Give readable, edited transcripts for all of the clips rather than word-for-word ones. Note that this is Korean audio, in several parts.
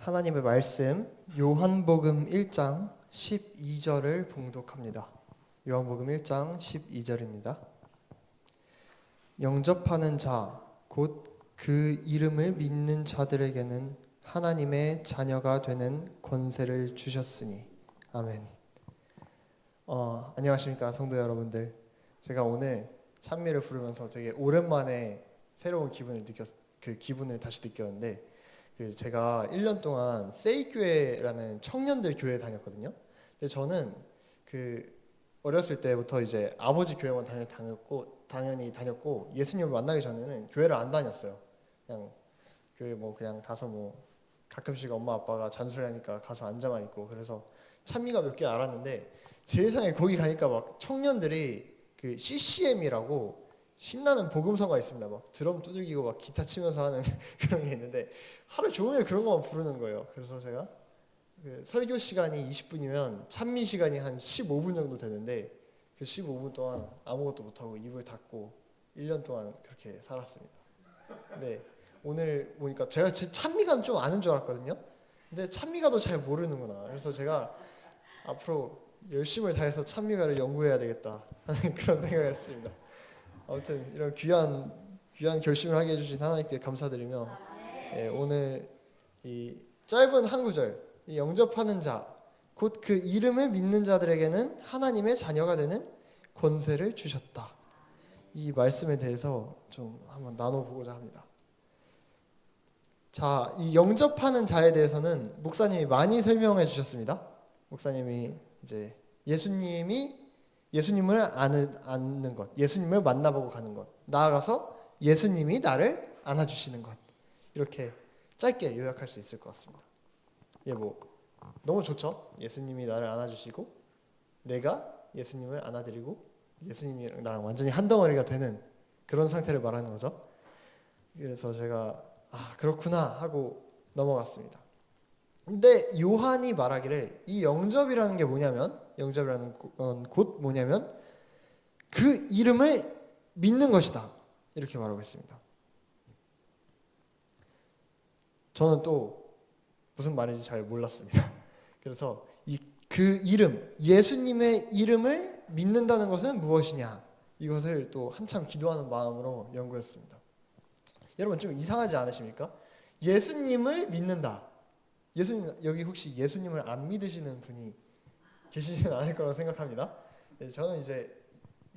하나님의 말씀 요한복음 1장 12절을 봉독합니다. 요한복음 1장 12절입니다. 영접하는 자, 곧 그 이름을 믿는 자들에게는 하나님의 자녀가 되는 권세를 주셨으니. 아멘. 안녕하십니까 성도 여러분들. 제가 오늘 찬미를 부르면서 되게 오랜만에 새로운 기분을 다시 느꼈는데, 제가 1년 동안 세이교회라는 청년들 교회에 다녔거든요. 근데 저는 어렸을 때부터 이제 아버지 교회만 당연히 다녔고 예수님을 만나기 전에는 교회를 안 다녔어요. 그냥 교회 그냥 가서 가끔씩 엄마 아빠가 잔소리하니까 가서 앉아만 있고, 그래서 찬미가 몇 개 알았는데 세상에 거기 가니까 막 청년들이 CCM이라고 신나는 복음서가 있습니다. 막 드럼 두들기고 막 기타 치면서 하는 그런 게 있는데 하루 종일 그런 것만 부르는 거예요. 그래서 제가 설교 시간이 20분이면 찬미 시간이 한 15분 정도 되는데 그 15분 동안 아무것도 못하고 입을 닫고 1년 동안 그렇게 살았습니다. 네, 오늘 보니까 제가 제 찬미가는 좀 아는 줄 알았거든요. 근데 찬미가도 잘 모르는구나. 그래서 제가 앞으로 열심을 다해서 찬미가를 연구해야 되겠다 하는 그런 생각을 했습니다. 아무튼 이런 귀한 결심을 하게 해주신 하나님께 감사드리며, 오늘 이 짧은 한 구절, 이 영접하는 자, 곧 그 이름을 믿는 자들에게는 하나님의 자녀가 되는 권세를 주셨다. 이 말씀에 대해서 좀 한번 나눠보고자 합니다. 자, 이 영접하는 자에 대해서는 목사님이 많이 설명해 주셨습니다. 목사님이 이제 예수님을 아는 것, 예수님을 만나보고 가는 것, 나아가서 예수님이 나를 안아주시는 것, 이렇게 짧게 요약할 수 있을 것 같습니다. 너무 좋죠? 예수님이 나를 안아주시고 내가 예수님을 안아드리고 예수님이 나랑 완전히 한 덩어리가 되는 그런 상태를 말하는 거죠. 그래서 제가 그렇구나 하고 넘어갔습니다. 근데 요한이 말하기를 이 영접이라는 게 뭐냐면, 영접이라는 건 곧 뭐냐면 그 이름을 믿는 것이다, 이렇게 말하고 있습니다. 저는 또 무슨 말인지 잘 몰랐습니다. 그래서 그 이름, 예수님의 이름을 믿는다는 것은 무엇이냐, 이것을 또 한참 기도하는 마음으로 연구했습니다. 여러분 좀 이상하지 않으십니까? 예수님을 믿는다. 여기 혹시 예수님을 안 믿으시는 분이 계시지는 않을 거라고 생각합니다. 저는 이제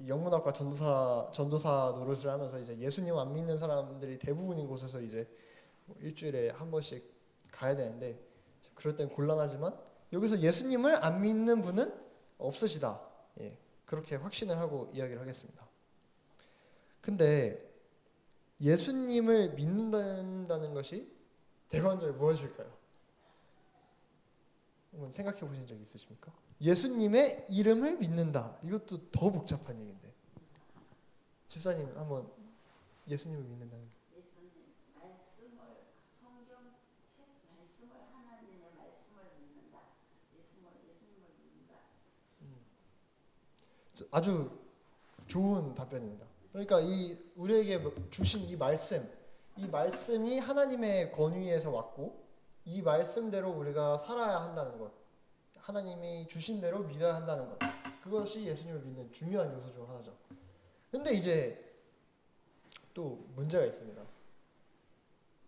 영문학과 전도사 노릇을 하면서 이제 예수님 안 믿는 사람들이 대부분인 곳에서 이제 일주일에 한 번씩 가야 되는데, 그럴 땐 곤란하지만 여기서 예수님을 안 믿는 분은 없으시다. 그렇게 확신을 하고 이야기를 하겠습니다. 근데 예수님을 믿는다는 것이 대관절 무엇일까요? 한번 생각해 보신 적 있으십니까? 예수님의 이름을 믿는다. 이것도 더 복잡한 얘기인데. 집사님 한번 예수님을 믿는다는 게. 예수님 성경책 말씀을, 하나님의 말씀을 믿는다. 예수님을 믿는다. 아주 좋은 답변입니다. 그러니까 우리에게 주신 이 말씀이 하나님의 권위에서 왔고, 이 말씀대로 우리가 살아야 한다는 것, 하나님이 주신 대로 믿어야 한다는 것, 그것이 예수님을 믿는 중요한 요소 중 하나죠. 근데 이제 또 문제가 있습니다.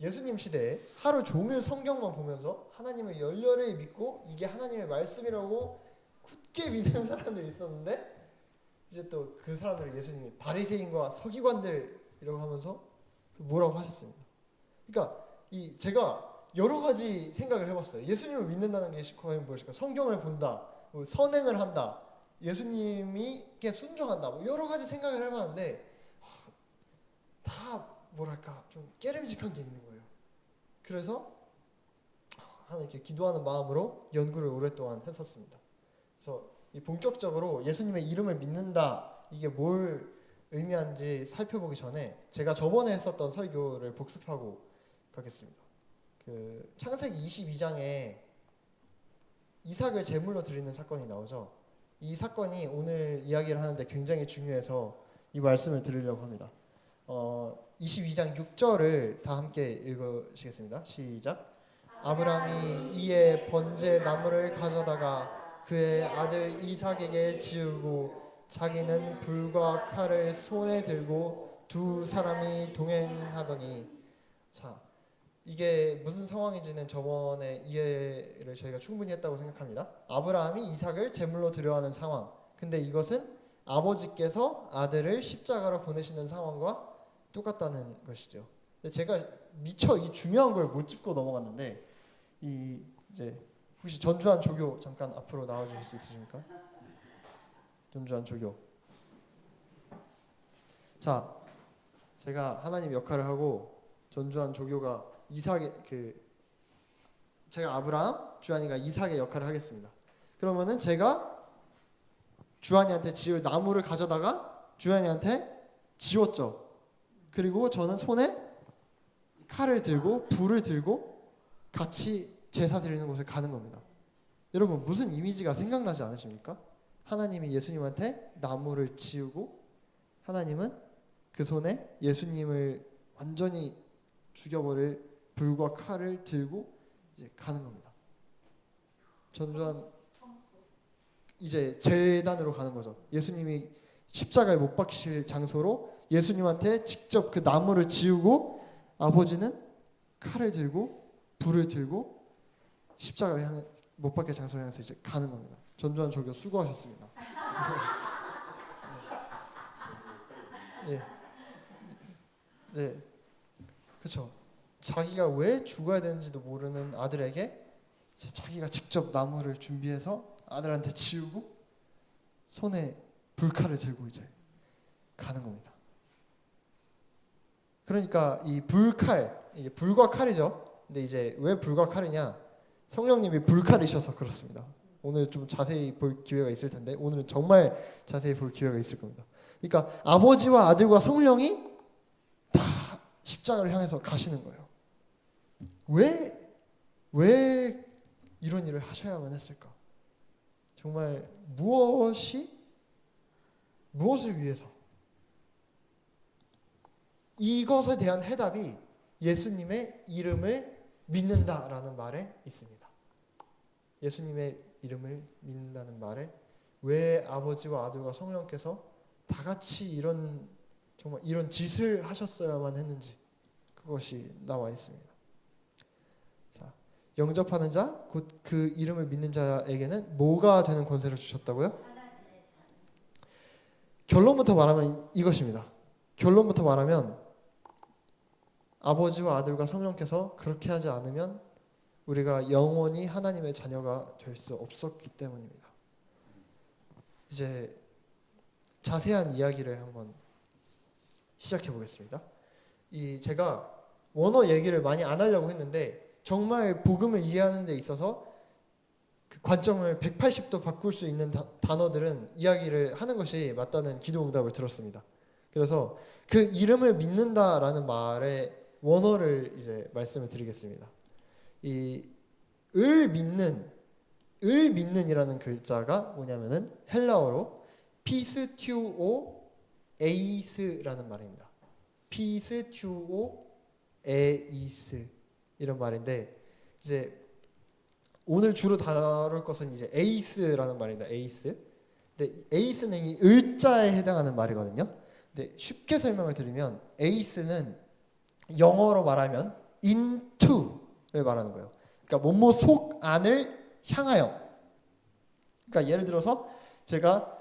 예수님 시대에 하루 종일 성경만 보면서 하나님을 열렬히 믿고 이게 하나님의 말씀이라고 굳게 믿는 사람들이 있었는데, 이제 또 그 사람들을 예수님이 바리새인과 서기관들이라고 하면서 뭐라고 하셨습니다. 그러니까 제가 여러 가지 생각을 해봤어요. 예수님을 믿는다는 게 과연 무엇일까? 성경을 본다, 선행을 한다, 예수님께 순종한다, 여러 가지 생각을 해봤는데 다 좀 깨름직한 게 있는 거예요. 그래서 하나님께 기도하는 마음으로 연구를 오랫동안 했었습니다. 그래서 본격적으로 예수님의 이름을 믿는다, 이게 뭘 의미하는지 살펴보기 전에 제가 저번에 했었던 설교를 복습하고 가겠습니다. 창세기 22장에 이삭을 제물로 드리는 사건이 나오죠. 이 사건이 오늘 이야기를 하는데 굉장히 중요해서 이 말씀을 드리려고 합니다. 22장 6절을 다 함께 읽으시겠습니다. 시작. 아브라함이 이에 번제 나무를 가져다가 그의 아들 이삭에게 지우고 자기는 불과 칼을 손에 들고 두 사람이 동행하더니. 자, 이게 무슨 상황인지는 저번에 이해를 저희가 충분히 했다고 생각합니다. 아브라함이 이삭을 제물로 드려하는 상황. 근데 이것은 아버지께서 아들을 십자가로 보내시는 상황과 똑같다는 것이죠. 근데 제가 미처 이 중요한 걸 못 짚고 넘어갔는데, 이 이제 혹시 전주한 조교 잠깐 앞으로 나와주실 수 있으십니까? 전주한 조교. 자, 제가 하나님 역할을 하고 전주한 조교가 이삭의 제가 아브라함, 주한이가 이삭의 역할을 하겠습니다. 그러면은 제가 주한이한테 지을 나무를 가져다가 주한이한테 지웠죠. 그리고 저는 손에 칼을 들고 불을 들고 같이 제사 드리는 곳에 가는 겁니다. 여러분, 무슨 이미지가 생각나지 않으십니까? 하나님이 예수님한테 나무를 지우고 하나님은 그 손에 예수님을 완전히 죽여버릴 불과 칼을 들고 이제 가는 겁니다. 전주한 이제 제단으로 가는 거죠. 예수님이 십자가에 못 박히실 장소로 예수님한테 직접 그 나무를 지우고 아버지는 칼을 들고 불을 들고 십자가를 향해 못 박힐 장소를 향해서 이제 가는 겁니다. 전주한 조교 수고하셨습니다. 예, 네, 그렇죠. 자기가 왜 죽어야 되는지도 모르는 아들에게 이제 자기가 직접 나무를 준비해서 아들한테 지우고 손에 불칼을 들고 이제 가는 겁니다. 그러니까 이 불칼, 이게 불과 칼이죠. 근데 이제 왜 불과 칼이냐? 성령님이 불칼이셔서 그렇습니다. 오늘 좀 자세히 볼 기회가 있을 텐데 오늘은 정말 자세히 볼 기회가 있을 겁니다. 그러니까 아버지와 아들과 성령이 다 십자가를 향해서 가시는 거예요. 왜 이런 일을 하셔야만 했을까? 정말 무엇을 위해서? 이것에 대한 해답이 예수님의 이름을 믿는다라는 말에 있습니다. 예수님의 이름을 믿는다는 말에 왜 아버지와 아들과 성령께서 다 같이 정말 이런 짓을 하셨어야만 했는지 그것이 나와 있습니다. 자, 영접하는 자, 곧 그 이름을 믿는 자에게는 뭐가 되는 권세를 주셨다고요? 결론부터 말하면 이것입니다. 결론부터 말하면 아버지와 아들과 성령께서 그렇게 하지 않으면 우리가 영원히 하나님의 자녀가 될 수 없었기 때문입니다. 이제 자세한 이야기를 한번 시작해 보겠습니다. 제가 원어 얘기를 많이 안 하려고 했는데 정말 복음을 이해하는 데 있어서 그 관점을 180도 바꿀 수 있는 단어들은 이야기를 하는 것이 맞다는 기도응답을 들었습니다. 그래서 그 이름을 믿는다라는 말의 원어를 이제 말씀을 드리겠습니다. 을 믿는이라는 글자가 뭐냐면은 헬라어로 피스튜오 에이스라는 말입니다. 피스튜오 에이스 이런 말인데 이제 오늘 주로 다룰 것은 이제 에이스라는 말입니다. 에이스. 근데 에이스는 이 을자에 해당하는 말이거든요. 근데 쉽게 설명을 드리면 에이스는 영어로 말하면 into를 말하는 거예요. 그러니까 뭐뭐 속 안을 향하여. 그러니까 예를 들어서 제가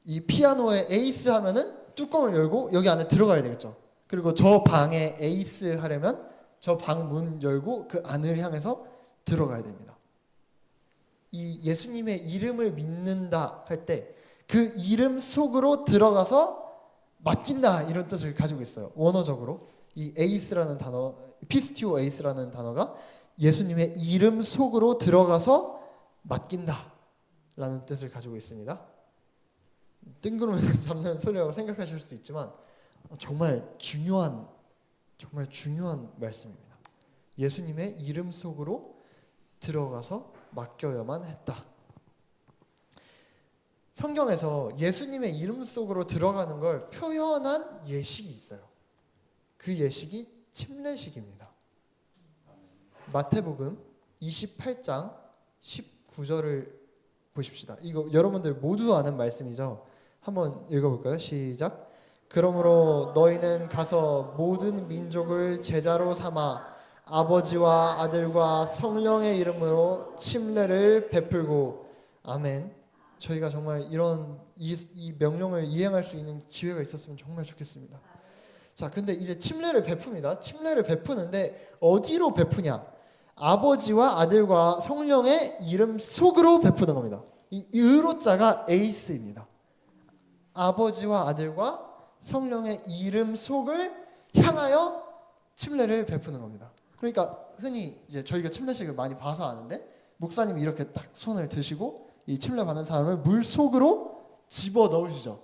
이 피아노에 에이스 하면은 뚜껑을 열고 여기 안에 들어가야 되겠죠. 그리고 저 방에 에이스 하려면 저 방 문 열고 그 안을 향해서 들어가야 됩니다. 이 예수님의 이름을 믿는다 할 때 그 이름 속으로 들어가서 맡긴다 이런 뜻을 가지고 있어요. 원어적으로 이 에이스라는 단어, 피스티오 에이스라는 단어가 예수님의 이름 속으로 들어가서 맡긴다라는 뜻을 가지고 있습니다. 뜬구름을 잡는 소리라고 생각하실 수도 있지만 정말 중요한 말씀입니다. 예수님의 이름 속으로 들어가서 맡겨야만 했다. 성경에서 예수님의 이름 속으로 들어가는 걸 표현한 예식이 있어요. 그 예식이 침례식입니다. 마태복음 28장 19절을 보십시다. 이거 여러분들 모두 아는 말씀이죠. 한번 읽어볼까요? 시작. 그러므로 너희는 가서 모든 민족을 제자로 삼아 아버지와 아들과 성령의 이름으로 침례를 베풀고. 아멘. 저희가 정말 이런 이 명령을 이행할 수 있는 기회가 있었으면 정말 좋겠습니다. 자, 근데 이제 침례를 베풉니다. 침례를 베푸는데 어디로 베푸냐? 아버지와 아들과 성령의 이름 속으로 베푸는 겁니다. 이 의로자가 에이스입니다. 아버지와 아들과 성령의 이름 속을 향하여 침례를 베푸는 겁니다. 그러니까 흔히 이제 저희가 침례식을 많이 봐서 아는데 목사님이 이렇게 딱 손을 드시고 이 침례 받는 사람을 물 속으로 집어 넣으시죠.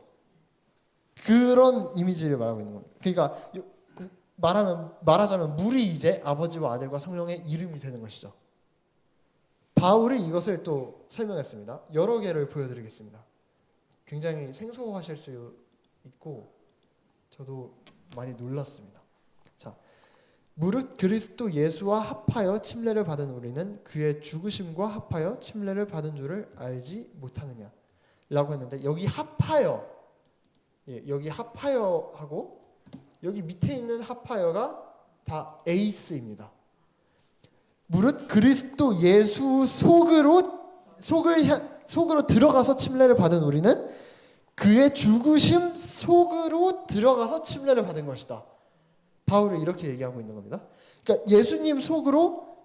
그런 이미지를 말하고 있는 겁니다. 그러니까 말하자면 물이 이제 아버지와 아들과 성령의 이름이 되는 것이죠. 바울이 이것을 또 설명했습니다. 여러 개를 보여드리겠습니다. 굉장히 생소하실 수 있고 저도 많이 놀랐습니다. 자, 무릇 그리스도 예수와 합하여 침례를 받은 우리는 그의 죽으심과 합하여 침례를 받은 줄을 알지 못하느냐 라고 했는데, 여기 합하여, 여기 합하여하고 여기 밑에 있는 합하여가 다 에이스입니다. 무릇 그리스도 예수 속으로 들어가서 침례를 받은 우리는 그의 죽으심 속으로 들어가서 침례를 받은 것이다. 바울이 이렇게 얘기하고 있는 겁니다. 그러니까 예수님 속으로,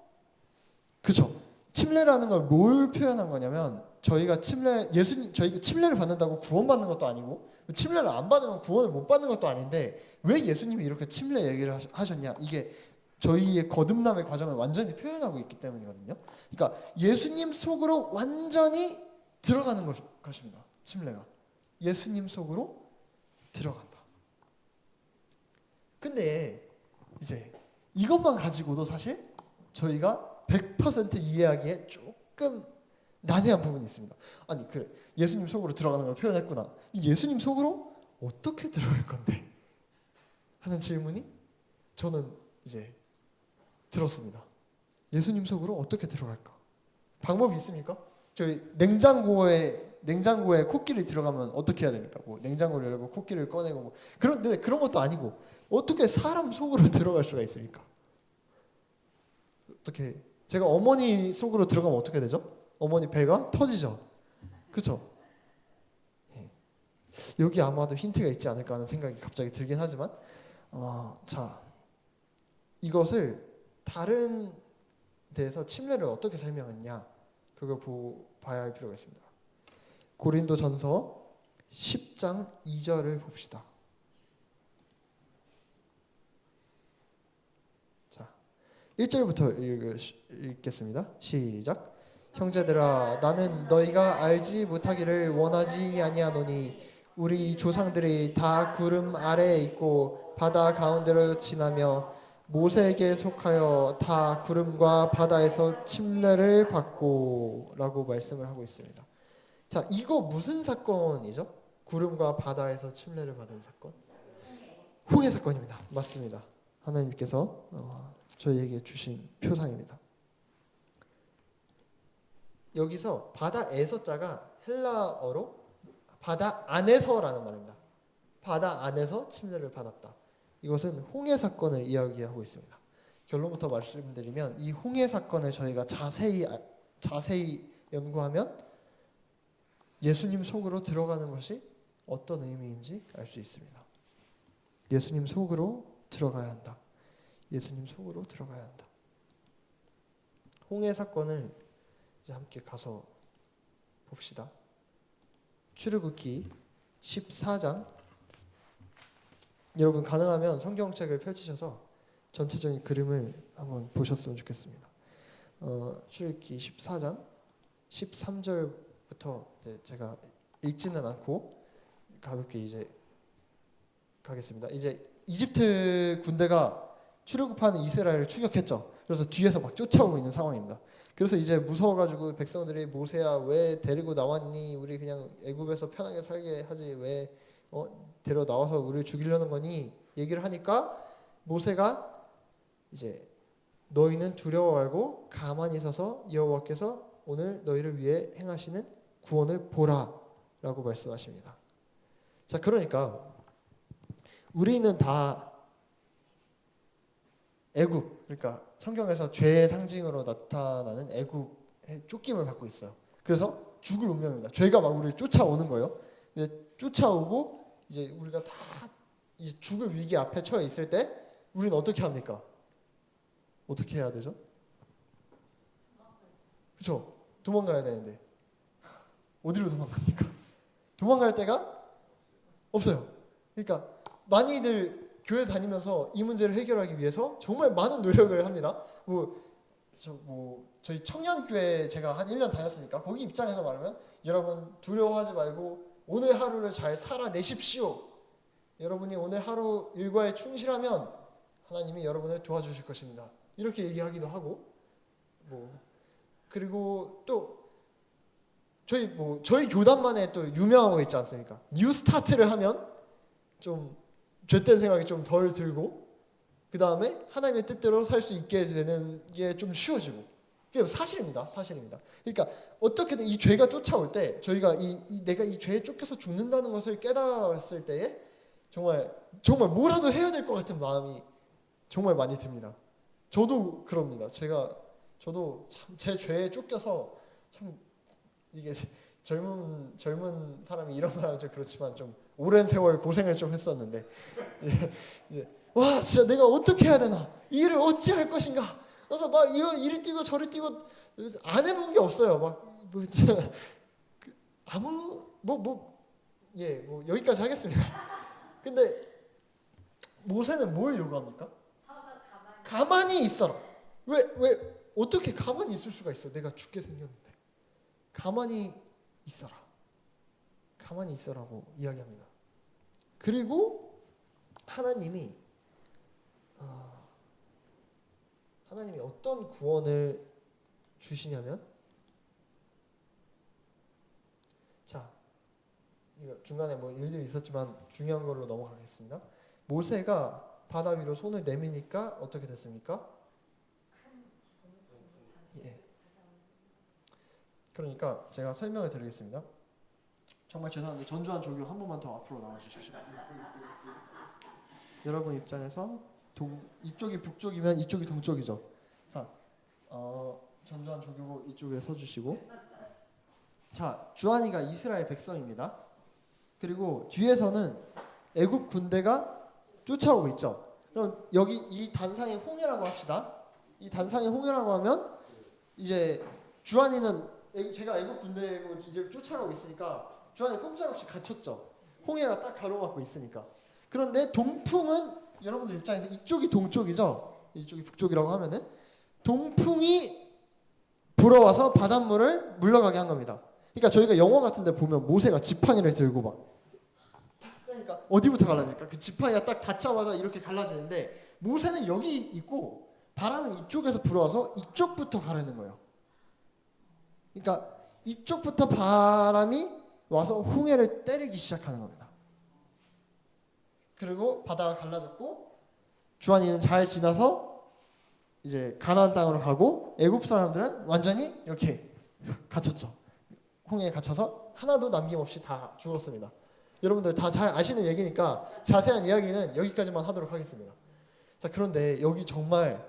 그렇죠? 침례라는 걸 뭘 표현한 거냐면, 저희가 침례를 받는다고 구원받는 것도 아니고 침례를 안 받으면 구원을 못 받는 것도 아닌데 왜 예수님이 이렇게 침례 얘기를 하셨냐? 이게 저희의 거듭남의 과정을 완전히 표현하고 있기 때문이거든요. 그러니까 예수님 속으로 완전히 들어가는 것입니다. 침례가 예수님 속으로 들어간다. 근데 이제 이것만 가지고도 사실 저희가 100% 이해하기에 조금 난해한 부분이 있습니다. 아니 그래, 예수님 속으로 들어가는 걸 표현했구나. 예수님 속으로 어떻게 들어갈 건데? 하는 질문이 저는 이제 들었습니다. 예수님 속으로 어떻게 들어갈까? 방법이 있습니까? 저희 냉장고에 코끼리 들어가면 어떻게 해야 됩니까? 뭐 냉장고를 열고 코끼리를 꺼내고 뭐 그런데 그런 것도 아니고 어떻게 사람 속으로 들어갈 수가 있습니까? 어떻게, 제가 어머니 속으로 들어가면 어떻게 되죠? 어머니 배가 터지죠. 그렇죠? 여기 아마도 힌트가 있지 않을까 하는 생각이 갑자기 들긴 하지만 자, 이것을 다른 데에서 침례를 어떻게 설명했냐, 그걸 봐야 할 필요가 있습니다. 고린도전서 10장 2절을 봅시다. 자, 1절부터 읽겠습니다. 시작. 형제들아, 나는 너희가 알지 못하기를 원하지 아니하노니 우리 조상들이 다 구름 아래에 있고 바다 가운데로 지나며 모세에게 속하여 다 구름과 바다에서 침례를 받고 라고 말씀을 하고 있습니다. 자, 이거 무슨 사건이죠? 구름과 바다에서 침례를 받은 사건? 홍해 사건입니다. 맞습니다. 하나님께서 저희에게 주신 표상입니다. 여기서 바다에서 자가 헬라어로 바다 안에서라는 말입니다. 바다 안에서 침례를 받았다. 이것은 홍해 사건을 이야기하고 있습니다. 결론부터 말씀드리면 이 홍해 사건을 저희가 자세히 연구하면 예수님 속으로 들어가는 것이 어떤 의미인지 알 수 있습니다. 예수님 속으로 들어가야 한다. 예수님 속으로 들어가야 한다. 홍해 사건을 이제 함께 가서 봅시다. 출애굽기 14장, 여러분 가능하면 성경책을 펼치셔서 전체적인 그림을 한번 보셨으면 좋겠습니다. 출애굽기 14장 13절부터 제가 읽지는 않고 가볍게 이제 가겠습니다. 이제 이집트 군대가 출애굽하는 이스라엘을 추격했죠. 그래서 뒤에서 막 쫓아오고 있는 상황입니다. 그래서 이제 무서워가지고 백성들이 모세야 왜 데리고 나왔니? 우리 그냥 애굽에서 편하게 살게 하지 왜 데려 나와서 우리를 죽이려는 거니? 얘기를 하니까 모세가 이제 너희는 두려워 말고 가만히 서서 여호와께서 오늘 너희를 위해 행하시는 구원을 보라라고 말씀하십니다. 자, 그러니까 우리는 다 애굽, 그러니까 성경에서 죄의 상징으로 나타나는 애굽의 쫓김을 받고 있어요. 그래서 죽을 운명입니다. 죄가 막 우리를 쫓아오는 거예요. 근데 쫓아오고 이제 우리가 다 이제 죽을 위기 앞에 처해 있을 때 우리는 어떻게 합니까? 어떻게 해야 되죠? 그렇죠? 도망가야 되는데 어디로 도망갑니까? 도망갈 데가 없어요. 그러니까 많이들 교회 다니면서 이 문제를 해결하기 위해서 정말 많은 노력을 합니다. 저희 청년교회 제가 한 1년 다녔으니까 거기 입장에서 말하면 여러분 두려워하지 말고 오늘 하루를 잘 살아내십시오. 여러분이 오늘 하루 일과에 충실하면 하나님이 여러분을 도와주실 것입니다. 이렇게 얘기하기도 하고 그리고 또 저희 교단만의 또 유명한 거 있지 않습니까? 뉴 스타트를 하면 좀 죄된 생각이 좀 덜 들고 그 다음에 하나님의 뜻대로 살 수 있게 되는 게 좀 쉬워지고 그게 사실입니다. 그러니까 어떻게든 이 죄가 쫓아올 때 저희가 내가 이 죄에 쫓겨서 죽는다는 것을 깨달았을 때에 정말 뭐라도 해야 될 것 같은 마음이 정말 많이 듭니다. 저도 그럽니다. 저도 참 제 죄에 쫓겨서 참 이게 젊은 사람이 이런 말 하면 좀 그렇지만 좀 오랜 세월 고생을 좀 했었는데 와 진짜 내가 어떻게 해야 되나 이 일을 어찌 할 것인가 그래서 막 이리 뛰고 저리 뛰고 안 해본 게 없어요. 여기까지 하겠습니다. 근데 모세는 뭘 요구합니까? 가만히 있어라. 왜 어떻게 가만히 있을 수가 있어? 내가 죽게 생겼는데 가만히 있어라. 가만히 있어라고 이야기합니다. 그리고 하나님이 어떤 구원을 주시냐면 자 이거 중간에 일들이 있었지만 중요한 걸로 넘어가겠습니다. 모세가 바다 위로 손을 내미니까 어떻게 됐습니까? 예. 그러니까 제가 설명을 드리겠습니다. 정말 죄송한데 전주환 조교 한 번만 더 앞으로 나와 주십시오. 여러분 입장에서 이쪽이 북쪽이면 이쪽이 동쪽이죠. 자, 전주환 조교 이쪽에 서주시고, 자, 주한이가 이스라엘 백성입니다. 그리고 뒤에서는 애굽 군대가 쫓아오고 있죠. 그럼 여기 이 단상이 홍해라고 합시다. 이 단상이 홍해라고 하면 이제 주한이는 제가 애굽 군대고 이제 쫓아가고 있으니까 주한이 꼼짝없이 갇혔죠. 홍해가 딱 가로막고 있으니까. 그런데 동풍은 여러분들 입장에서 이쪽이 동쪽이죠. 이쪽이 북쪽이라고 하면은 동풍이 불어와서 바닷물을 물러가게 한 겁니다. 그러니까 저희가 영화 같은데 보면 모세가 지팡이를 들고 막 그러니까 어디부터 갈라집니까? 그 지팡이가 딱 닿자마자 이렇게 갈라지는데 모세는 여기 있고 바람은 이쪽에서 불어와서 이쪽부터 가르는 거예요. 그러니까 이쪽부터 바람이 와서 홍해를 때리기 시작하는 겁니다. 그리고 바다가 갈라졌고 주한이는 잘 지나서 이제 가나안 땅으로 가고 애굽 사람들은 완전히 이렇게 갇혔죠. 홍해에 갇혀서 하나도 남김없이 다 죽었습니다. 여러분들 다 잘 아시는 얘기니까 자세한 이야기는 여기까지만 하도록 하겠습니다. 자, 그런데 여기 정말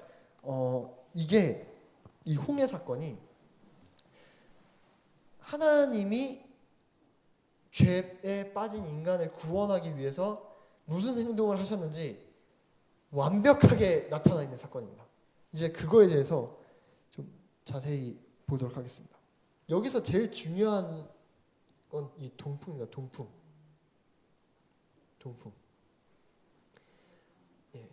이게 이 홍해 사건이 하나님이 죄에 빠진 인간을 구원하기 위해서 무슨 행동을 하셨는지 완벽하게 나타나 있는 사건입니다. 이제 그거에 대해서 좀 자세히 보도록 하겠습니다. 여기서 제일 중요한 건 이 동풍입니다. 동풍. 예.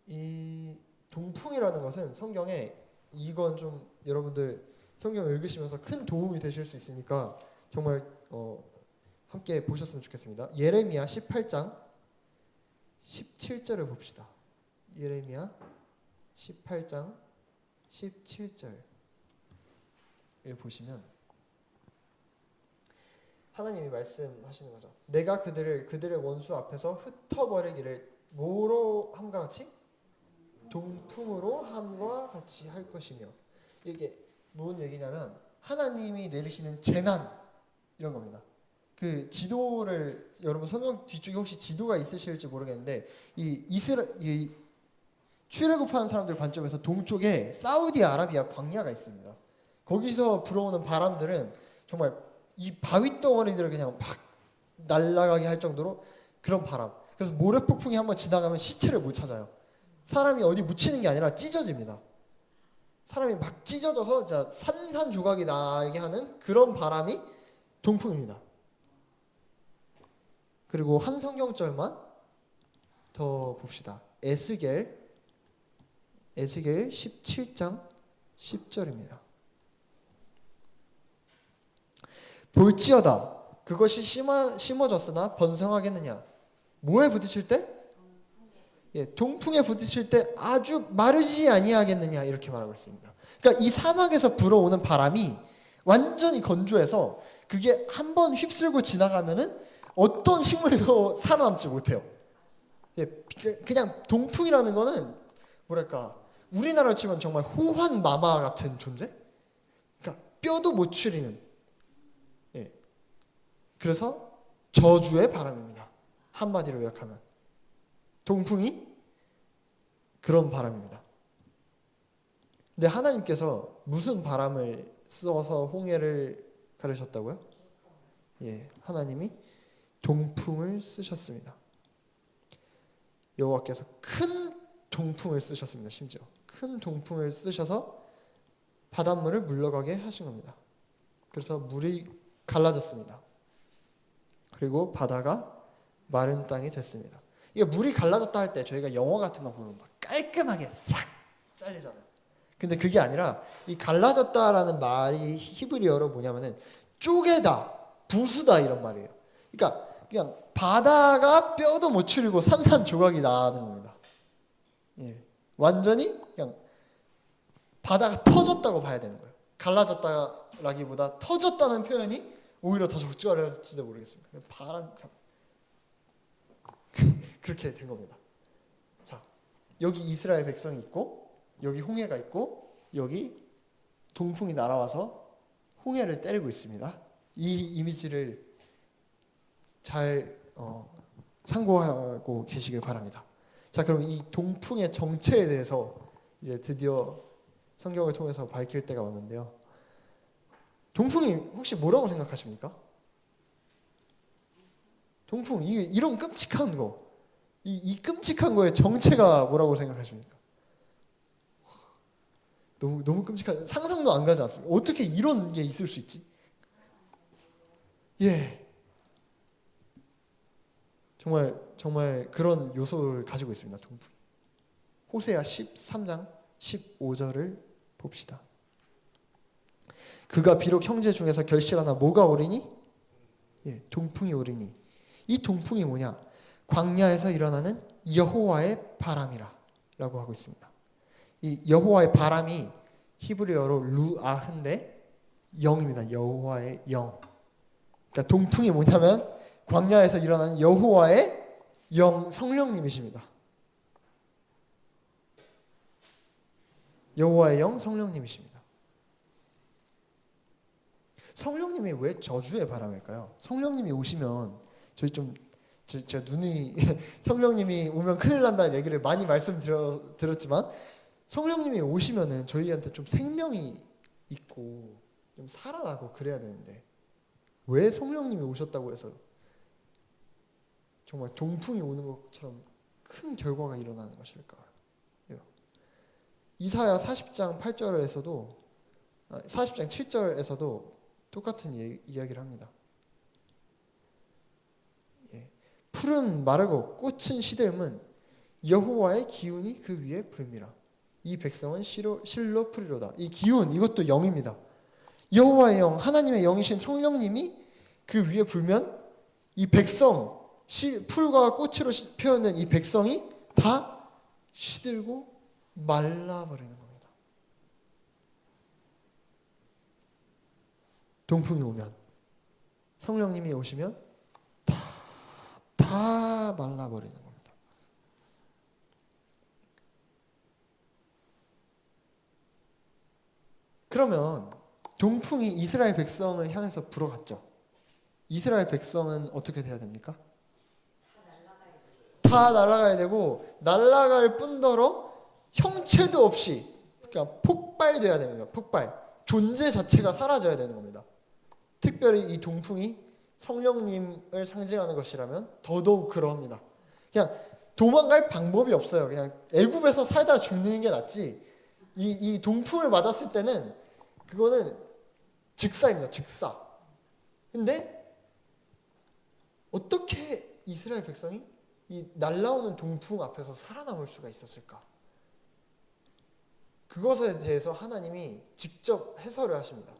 이 동풍이라는 것은 성경에 이건 좀 여러분들 성경을 읽으시면서 큰 도움이 되실 수 있으니까 정말 함께 보셨으면 좋겠습니다. 예레미야 18장 17절을 봅시다. 예레미야 18장 17절을 보시면 하나님이 말씀하시는 거죠. 내가 그들의 원수 앞에서 흩어버리기를 뭐로 함과 같이? 동풍으로 함과 같이 할 것이며. 이게 무슨 얘기냐면 하나님이 내리시는 재난 이런 겁니다. 그 지도를 여러분 성경 뒤쪽에 혹시 지도가 있으실지 모르겠는데 이 출애굽하는 사람들 관점에서 동쪽에 사우디아라비아 광야가 있습니다. 거기서 불어오는 바람들은 정말 이 바위 덩어리들을 그냥 막 날아가게 할 정도로 그런 바람. 그래서 모래폭풍이 한번 지나가면 시체를 못 찾아요. 사람이 어디 묻히는 게 아니라 찢어집니다. 사람이 막 찢어져서 산산조각이 나게 하는 그런 바람이 동풍입니다. 그리고 한 성경절만 더 봅시다. 에스겔 17장 10절입니다. 볼지어다 그것이 심어졌으나 번성하겠느냐. 뭐에 부딪힐 때? 동풍에 부딪힐 때 아주 마르지 아니하겠느냐 이렇게 말하고 있습니다. 그러니까 이 사막에서 불어오는 바람이 완전히 건조해서 그게 한번 휩쓸고 지나가면은 어떤 식물도 살아남지 못해요. 그냥 동풍이라는 거는 뭐랄까 우리나라로 치면 정말 호환마마 같은 존재? 그러니까 뼈도 못 추리는. 그래서 저주의 바람입니다. 한마디로 요약하면 동풍이 그런 바람입니다. 근데 하나님께서 무슨 바람을 써서 홍해를 가르셨다고요? 하나님이 동풍을 쓰셨습니다. 여호와께서 큰 동풍을 쓰셨습니다. 심지어 큰 동풍을 쓰셔서 바닷물을 물러가게 하신 겁니다. 그래서 물이 갈라졌습니다. 그리고 바다가 마른 땅이 됐습니다. 이게 물이 갈라졌다 할 때 저희가 영화 같은 거 보면 막 깔끔하게 싹 잘리잖아요. 근데 그게 아니라 이 갈라졌다라는 말이 히브리어로 뭐냐면은 쪼개다, 부수다 이런 말이에요. 그러니까 그냥 바다가 뼈도 못 추리고 산산조각이 나는 겁니다. 완전히 그냥 바다가 터졌다고 봐야 되는 거예요. 갈라졌다라기보다 터졌다는 표현이 오히려 더 적절할지도 모르겠습니다. 바람 그렇게 된 겁니다. 자, 여기 이스라엘 백성이 있고 여기 홍해가 있고 여기 동풍이 날아와서 홍해를 때리고 있습니다. 이 이미지를 잘 참고하고 계시길 바랍니다. 자, 그럼 이 동풍의 정체에 대해서 이제 드디어 성경을 통해서 밝힐 때가 왔는데요. 동풍이 혹시 뭐라고 생각하십니까? 동풍, 이런 끔찍한 거, 이 끔찍한 거의 정체가 뭐라고 생각하십니까? 너무 끔찍한, 상상도 안 가지 않습니까? 어떻게 이런 게 있을 수 있지? 정말 그런 요소를 가지고 있습니다. 동풍. 호세아 13장 15절을 봅시다. 그가 비록 형제 중에서 결실하나 뭐가 오리니? 동풍이 오리니. 이 동풍이 뭐냐? 광야에서 일어나는 여호와의 바람이라 라고 하고 있습니다. 이 여호와의 바람이 히브리어로 루아흐인데 영입니다. 여호와의 영. 그러니까 동풍이 뭐냐면 광야에서 일어나는 여호와의 영, 성령님이십니다. 여호와의 영, 성령님이십니다. 성령님이 왜 저주의 바람일까요? 성령님이 오시면 제가 눈이 성령님이 오면 큰일 난다는 얘기를 많이 말씀드렸지만 성령님이 오시면은 저희한테 좀 생명이 있고 좀 살아나고 그래야 되는데 왜 성령님이 오셨다고 해서 정말 동풍이 오는 것처럼 큰 결과가 일어나는 것일까요? 이사야 40장 8절에서도 40장 7절에서도 똑같은 이야기를 합니다. 풀은 마르고 꽃은 시들면 여호와의 기운이 그 위에 부릅니다. 이 백성은 실로 풀이로다. 이 기운 이것도 영입니다. 여호와의 영, 하나님의 영이신 성령님이 그 위에 불면 이 백성, 풀과 꽃으로 표현된 이 백성이 다 시들고 말라버리는 겁니다. 동풍이 오면, 성령님이 오시면 다 말라버리는 겁니다. 그러면 동풍이 이스라엘 백성을 향해서 불어갔죠. 이스라엘 백성은 어떻게 돼야 됩니까? 다 날아가야 되고 날아갈 뿐더러 형체도 없이 그냥 폭발돼야 됩니다. 폭발. 존재 자체가 사라져야 되는 겁니다. 특별히 이 동풍이 성령님을 상징하는 것이라면 더더욱 그러합니다. 그냥 도망갈 방법이 없어요. 그냥 애굽에서 살다 죽는 게 낫지. 이 동풍을 맞았을 때는 그거는 즉사입니다. 즉사. 근데 어떻게 이스라엘 백성이 이 날라오는 동풍 앞에서 살아남을 수가 있었을까? 그것에 대해서 하나님이 직접 해설을 하십니다.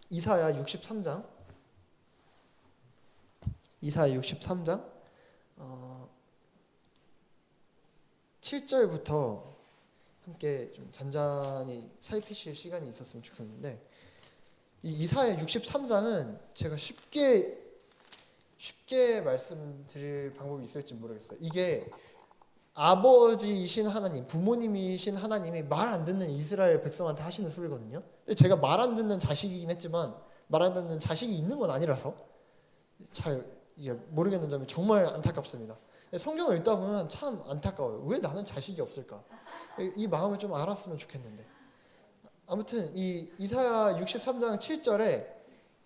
이사야 63장 7절부터 함께 좀 잔잔히 살피실 시간이 있었으면 좋겠는데, 이 이사야 63장은 제가 쉽게 말씀드릴 방법이 있을지 모르겠어요. 이게 아버지이신 하나님, 부모님이신 하나님이 말 안 듣는 이스라엘 백성한테 하시는 소리거든요. 근데 제가 말 안 듣는 자식이긴 했지만 말 안 듣는 자식이 있는 건 아니라서 잘 이게 모르겠는 점이 정말 안타깝습니다. 성경을 읽다 보면 참 안타까워요. 왜 나는 자식이 없을까? 이 마음을 좀 알았으면 좋겠는데. 아무튼 이 이사야 63장 7절에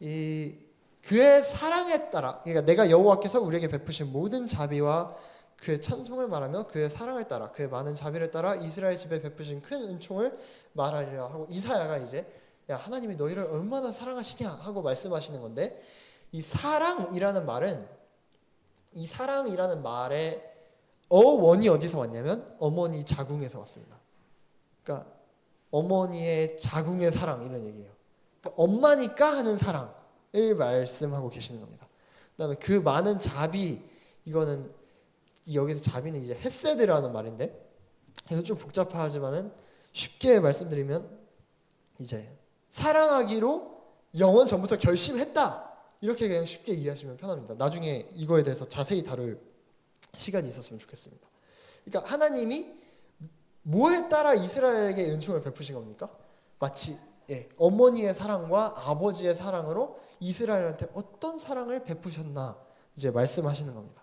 이 그의 사랑에 따라, 그러니까 내가 여호와께서 우리에게 베푸신 모든 자비와 그의 찬송을 말하며 그의 사랑을 따라 그의 많은 자비를 따라 이스라엘 집에 베푸신 큰 은총을 말하리라 하고, 이사야가 이제 야 하나님이 너희를 얼마나 사랑하시냐 하고 말씀하시는 건데, 이 사랑이라는 말의 어원이 어디서 왔냐면 어머니 자궁에서 왔습니다. 그러니까 어머니의 자궁의 사랑, 이런 얘기예요. 그러니까 엄마니까 하는 사랑을 말씀하고 계시는 겁니다. 그다음에 그 많은 자비, 이거는 여기서 자비는 이제 헤세드라는 말인데, 이거 좀 복잡하지만은 쉽게 말씀드리면 이제 사랑하기로 영원 전부터 결심했다, 이렇게 그냥 쉽게 이해하시면 편합니다. 나중에 이거에 대해서 자세히 다룰 시간이 있었으면 좋겠습니다. 그러니까 하나님이 뭐에 따라 이스라엘에게 은총을 베푸신 겁니까? 마치 어머니의 사랑과 아버지의 사랑으로 이스라엘한테 어떤 사랑을 베푸셨나 이제 말씀하시는 겁니다.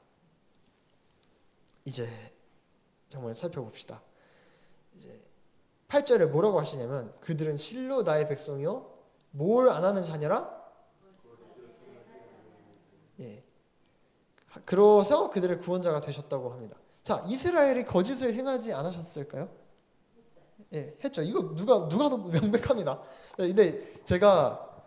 이제 정말 살펴봅시다. 이제 8절에 뭐라고 하시냐면 그들은 실로 나의 백성이요 뭘 안 하는 자녀라? 그래서 그들의 구원자가 되셨다고 합니다. 자, 이스라엘이 거짓을 행하지 않으셨을까요? 했죠. 이거 누가 더 명백합니다. 근데 제가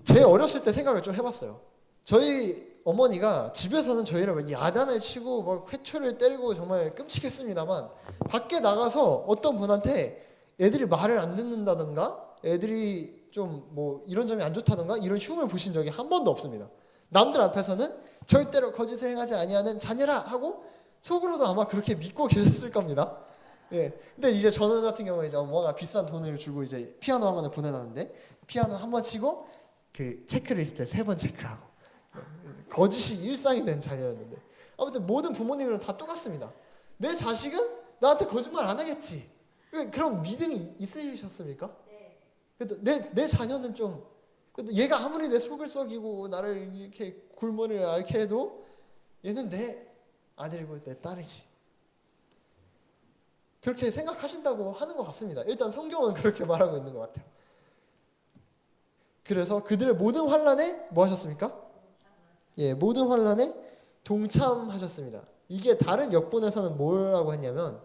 제 어렸을 때 생각을 좀 해봤어요. 저희 어머니가 집에서는 저희를 야단을 치고 막 회초를 때리고 정말 끔찍했습니다만, 밖에 나가서 어떤 분한테 애들이 말을 안 듣는다든가 애들이 좀 뭐 이런 점이 안 좋다든가 이런 흉을 보신 적이 한 번도 없습니다. 남들 앞에서는 절대로 거짓을 행하지 아니하는 자녀라 하고 속으로도 아마 그렇게 믿고 계셨을 겁니다. 근데 이제 저는 같은 경우에 이제 어머니가 비싼 돈을 주고 이제 피아노 학원에 보내놨는데, 피아노 한 번 치고 그 체크리스트에 3번 체크하고, 거짓이 일상이 된 자녀였는데, 아무튼 모든 부모님이랑 다 똑같습니다. 내 자식은 나한테 거짓말 안 하겠지, 그런 믿음이 있으셨습니까? 그래도 내 자녀는 좀, 그래도 얘가 아무리 내 속을 썩이고 나를 이렇게 골머리를 앓게 해도 얘는 내 아들이고 내 딸이지, 그렇게 생각하신다고 하는 것 같습니다. 일단 성경은 그렇게 말하고 있는 것 같아요. 그래서 그들의 모든 환난에 뭐 하셨습니까? 모든 환난에 동참하셨습니다. 이게 다른 역본에서는 뭐라고 했냐면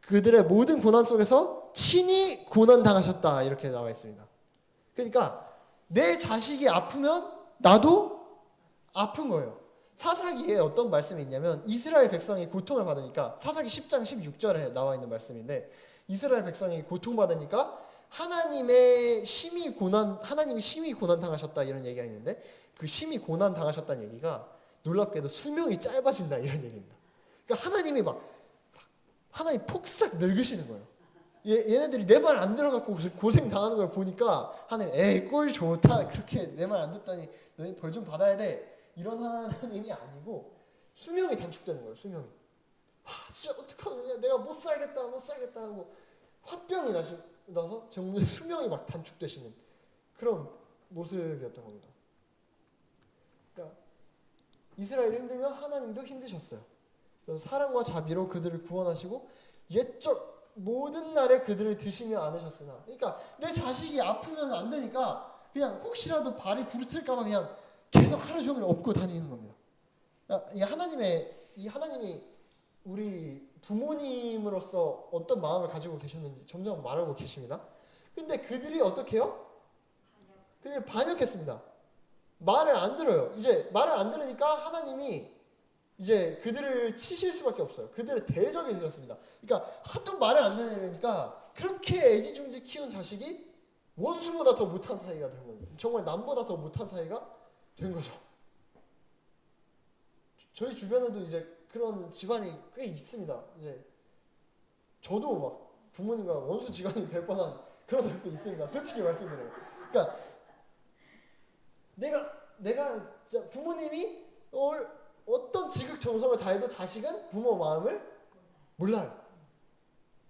그들의 모든 고난 속에서 친히 고난 당하셨다, 이렇게 나와 있습니다. 그러니까 내 자식이 아프면 나도 아픈 거예요. 사사기에 어떤 말씀이 있냐면 이스라엘 백성이 고통을 받으니까, 사사기 10장 16절에 나와 있는 말씀인데, 이스라엘 백성이 고통받으니까 하나님이 심히 고난 당하셨다, 이런 얘기가 있는데, 그 심히 고난 당하셨다는 얘기가 놀랍게도 수명이 짧아진다, 이런 얘기입니다. 그러니까 하나님 폭삭 늙으시는 거예요. 얘네들이 내 말 안 들어갖고 고생 당하는 걸 보니까 하나님 에이 꼴 좋다, 그렇게 내 말 안 듣더니 너희 벌 좀 받아야 돼, 이런 하나님이 아니고 수명이 단축되는 거예요. 수명이. 진짜 어떡하면 내가 못 살겠다 하고 화병이 나시. 나서 정말 수명이 막 단축되시는 그런 모습이었던 겁니다. 그러니까 이스라엘이 힘들면 하나님도 힘드셨어요. 그래서 사랑과 자비로 그들을 구원하시고 옛적 모든 날에 그들을 드시며 안으셨으나, 그러니까 내 자식이 아프면 안 되니까 그냥 혹시라도 발이 부르틀까봐 그냥 계속 하루 종일 업고 다니는 겁니다. 그러니까 이 하나님이 우리 부모님으로서 어떤 마음을 가지고 계셨는지 점점 말하고 계십니다. 근데 그들이 어떻게 해요? 그들이 반역했습니다. 말을 안 들어요. 이제 말을 안 들으니까 하나님이 이제 그들을 치실 수밖에 없어요. 그들을 대적에 들였습니다. 그러니까 하도 말을 안 들으니까 그렇게 애지중지 키운 자식이 원수보다 더 못한 사이가 된 거예요. 정말 남보다 더 못한 사이가 된 거죠. 저희 주변에도 이제 그런 집안이 꽤 있습니다. 이제 저도 막 부모님과 원수 지간이 될 뻔한 그런 적도 있습니다. 솔직히 말씀드려요. 그러니까 내가 진짜 부모님이 어떤 지극정성을 다해도 자식은 부모 마음을 몰라요.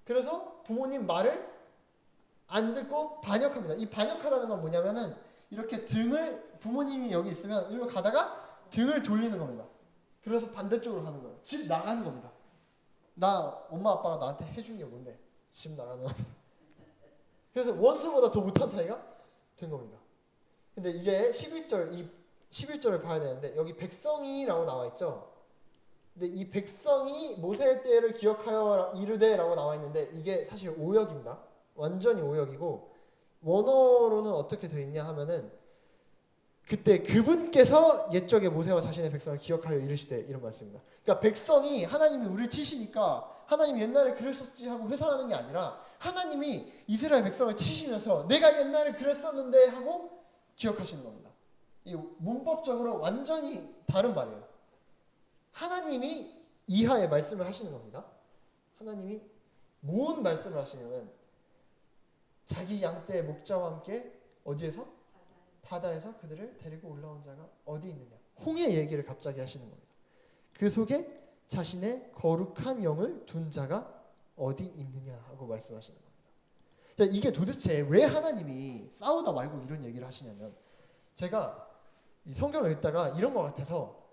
그래서 부모님 말을 안 듣고 반역합니다. 이 반역하다는 건 뭐냐면은 이렇게 등을, 부모님이 여기 있으면 일로 가다가 등을 돌리는 겁니다. 그래서 반대쪽으로 가는 거예요. 집 나가는 겁니다. 엄마 아빠가 나한테 해준 게 뭔데? 집 나가는 겁니다. 그래서 원수보다 더 못한 사이가 된 겁니다. 근데 이제 11절을 봐야 되는데 여기 백성이라고 나와 있죠. 근데 이 백성이 모세의 때를 기억하여 이르되라고 나와 있는데 이게 사실 오역입니다. 완전히 오역이고, 원어로는 어떻게 되어 있냐 하면은 그때 그분께서 옛적에 모세와 자신의 백성을 기억하여 이르시되, 이런 말씀입니다. 그러니까 백성이 하나님이 우리를 치시니까 하나님이 옛날에 그랬었지 하고 회상하는 게 아니라 하나님이 이스라엘 백성을 치시면서 내가 옛날에 그랬었는데 하고 기억하시는 겁니다. 이 문법적으로 완전히 다른 말이에요. 하나님이 이하의 말씀을 하시는 겁니다. 하나님이 뭔 말씀을 하시냐면 자기 양떼의 목자와 함께 어디에서? 바다에서 그들을 데리고 올라온 자가 어디 있느냐. 홍해 얘기를 갑자기 하시는 겁니다. 그 속에 자신의 거룩한 영을 둔 자가 어디 있느냐 하고 말씀하시는 겁니다. 자, 이게 도대체 왜 하나님이 싸우다 말고 이런 얘기를 하시냐면, 제가 이 성경을 읽다가 이런 것 같아서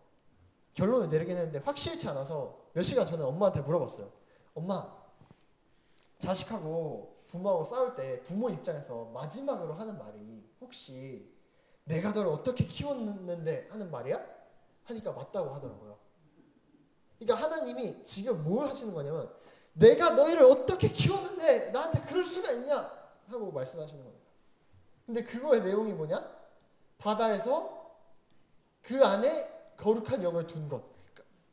결론을 내리긴 했는데 확실치 않아서 몇 시간 전에 엄마한테 물어봤어요. 엄마, 자식하고 부모하고 싸울 때 부모 입장에서 마지막으로 하는 말이 혹시 내가 너를 어떻게 키웠는데 하는 말이야? 하니까 맞다고 하더라고요. 그러니까 하나님이 지금 뭘 하시는 거냐면 내가 너희를 어떻게 키웠는데 나한테 그럴 수가 있냐 하고 말씀하시는 겁니다. 근데 그거의 내용이 뭐냐? 바다에서 그 안에 거룩한 영을 둔 것.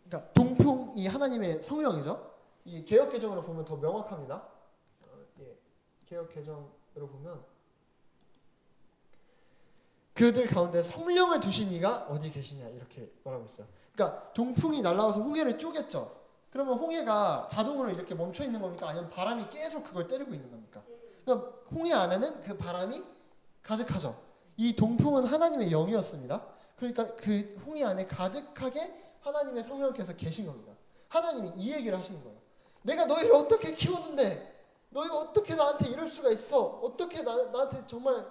그러니까 동풍이 하나님의 성령이죠. 이 개역 개정으로 보면 더 명확합니다. 개역 개정으로 보면 그들 가운데 성령을 두신 이가 어디 계시냐 이렇게 말하고 있어요. 그러니까 동풍이 날아와서 홍해를 쪼갰죠. 그러면 홍해가 자동으로 이렇게 멈춰 있는 겁니까? 아니면 바람이 계속 그걸 때리고 있는 겁니까? 그러니까 홍해 안에는 그 바람이 가득하죠. 이 동풍은 하나님의 영이었습니다. 그러니까 그 홍해 안에 가득하게 하나님의 성령께서 계신 겁니다. 하나님이 이 얘기를 하시는 거예요. 내가 너희를 어떻게 키웠는데 너희가 어떻게 나한테 이럴 수가 있어? 어떻게 나한테 정말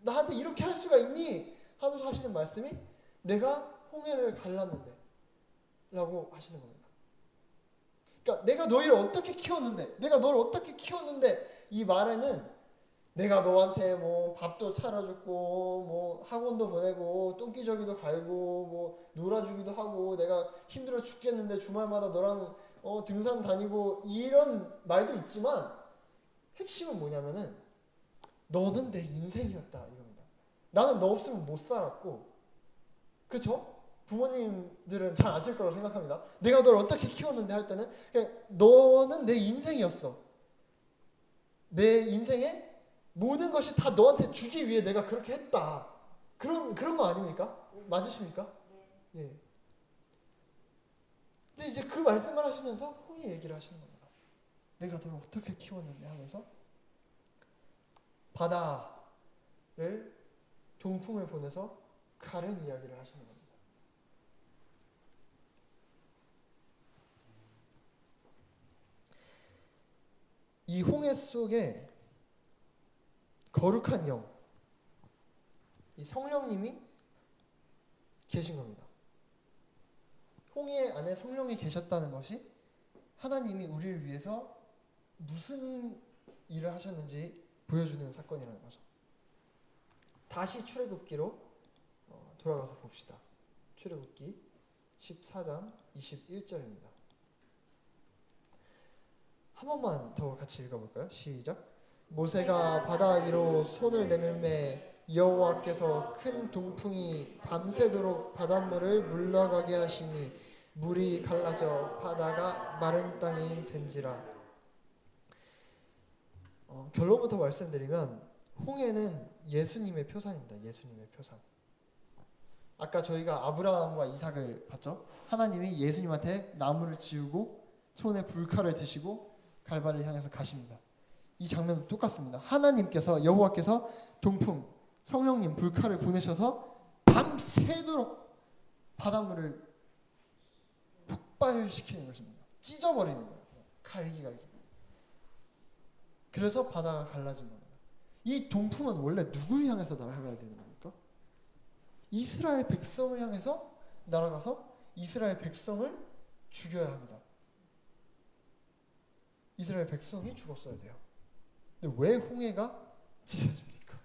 나한테 이렇게 할 수가 있니? 하면서 하시는 말씀이 내가 홍해를 갈랐는데 라고 하시는 겁니다. 그러니까 내가 너희를 어떻게 키웠는데, 내가 너를 어떻게 키웠는데, 이 말에는 내가 너한테 뭐 밥도 차려줬고 뭐 학원도 보내고 똥기저귀도 갈고 뭐 놀아주기도 하고 내가 힘들어 죽겠는데 주말마다 너랑 등산 다니고 이런 말도 있지만 핵심은 뭐냐면은 너는 내 인생이었다 이겁니다. 나는 너 없으면 못 살았고, 그렇죠? 부모님들은 잘 아실 거라고 생각합니다. 내가 널 어떻게 키웠는데 할 때는 너는 내 인생이었어. 내 인생에 모든 것이 다 너한테 주기 위해 내가 그렇게 했다. 그런 거 아닙니까? 맞으십니까? 예. 근데 이제 그 말씀을 하시면서 홍해 얘기를 하시는 겁니다. 내가 너를 어떻게 키웠는데 하면서 바다를 동풍을 보내서 가른 이야기를 하시는 겁니다. 이 홍해 속에 거룩한 영, 이 성령님이 계신 겁니다. 홍해 안에 성령이 계셨다는 것이 하나님이 우리를 위해서 무슨 일을 하셨는지 보여주는 사건이라는 거죠. 다시 출애굽기로 돌아가서 봅시다. 출애굽기 14장 21절입니다. 한 번만 더 같이 읽어볼까요? 시작. 모세가 바다 위로 손을 내밀매 여호와께서 큰 동풍이 밤새도록 바닷물을 물러가게 하시니 물이 갈라져 바다가 마른 땅이 된지라. 결론부터 말씀드리면 홍해는 예수님의 표상입니다. 예수님의 표상. 아까 저희가 아브라함과 이삭을 봤죠. 하나님이 예수님한테 나무를 지우고 손에 불칼을 드시고 갈바리를 향해서 가십니다. 이 장면도 똑같습니다. 하나님께서 여호와께서 동풍 성령님 불칼을 보내셔서 밤새도록 바닷물을 폭발시키는 것입니다. 찢어버리는 거예요. 갈기. 그래서 바다가 갈라진 겁니다. 이 동풍은 원래 누구를 향해서 날아가야 되는 겁니까? 이스라엘 백성을 향해서 날아가서 이스라엘 백성을 죽여야 합니다. 이스라엘 백성이 죽었어야 돼요. 근데 왜 홍해가 찢어집니까?